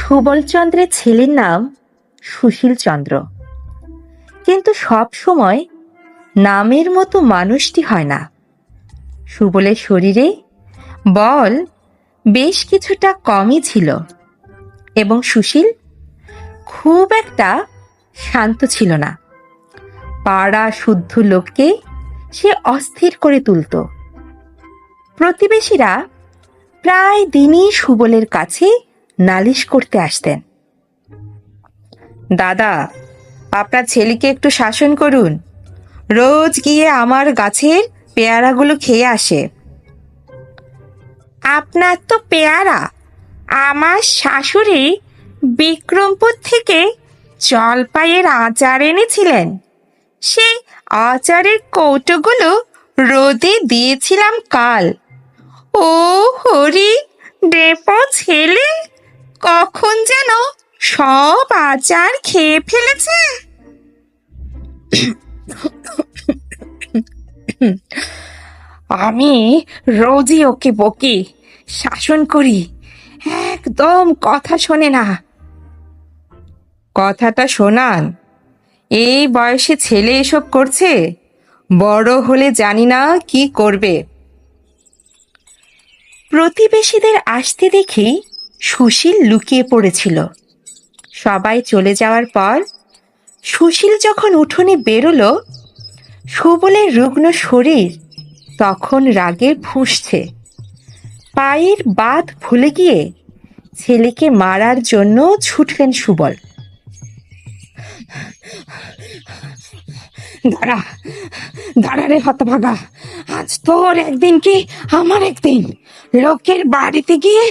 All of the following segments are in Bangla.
সুবলচন্দ্রের ছেলের নাম সুশীল চন্দ্র, কিন্তু সব সময় নামের মতো মানুষটি হয় না। সুবলের শরীরে বল বেশ কিছুটা কমই ছিল এবং সুশীল খুব একটা শান্ত ছিল না। পাড়া শুদ্ধ লোককে সে অস্থির করে তুলত। প্রতিবেশীরা প্রায় দিনই সুবলের কাছে নালিশ করতে আসতেন। দাদা, আপনার ছেলেকে একটু শাসন করুন, রোজ গিয়ে আমার গাছের পেয়ারাগুলো খেয়ে আসে। আপনার তো পেয়ারা আমার শাশুড়ি বিক্রমপুর থেকে জলপাইয়ের আচার এনেছিলেন, সেই আচারের কৌটোগুলো রোদে দিয়েছিলাম কাল। ও হরি, ডেপো ছেলে কখন যেন সব আচার খেয়ে ফেলেছে। আমি রোজই ওকে বকি, শাসন করি, একদম কথা শোনে না। কথাটা শোনান, এই বয়সে ছেলে এসব করছে, বড় হলে জানি না কি করবে। প্রতিবেশীদের আসতে দেখে সুশীল লুকিয়ে পড়েছিল। সবাই চলে যাওয়ার পর সুশীল যখন উঠোনে বেরোলো, সুবলের রুগ্ন শরীর তখন রাগে ফুঁসছে। পায়ের বাঁধ ভুলে গিয়ে ছেলেকে মারার জন্য ছুটলেন সুবল। দাঁড়া দাঁড়া রে হতভাগা, আজ তোর একদিন কি আমার একদিন। লোকের বাড়িতে গিয়ে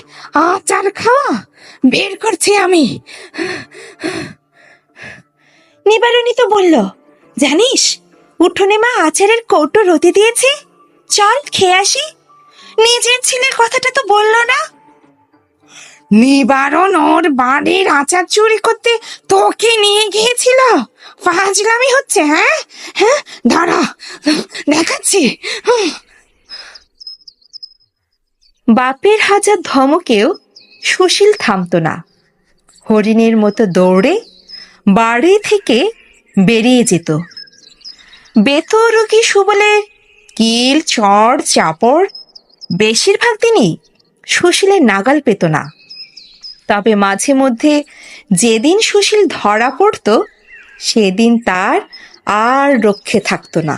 আচার খাওয়া বের করছি আমি। নিবারণী তো বলল, জানিস উঠোনে মা আচারের কৌটো রোদে দিয়েছে, চল খেয়ে আসি। নিজের ছেলের কথাটা তো বললো না। নিবারণ ওর বাড়ির আচার চুরি করতে তোকে নিয়ে গিয়েছিল, ফাজলামি হচ্ছে। হ্যাঁ হ্যাঁ, দাঁড়া দেখাচ্ছি। বাপের হাজার ধমকেও সুশীল থামতো না। হরিণের মতো দৌড়ে বাড়ি থেকে বেরিয়ে যেত। বেতরোগী সুবলের কিল চড় চাপড় বেশিরভাগ দিনই সুশীলের নাগাল পেত না। তবে মাঝে মধ্যে যেদিন সুশীল ধরা পড়ত, সেদিন তার আর রক্ষে থাকতো না।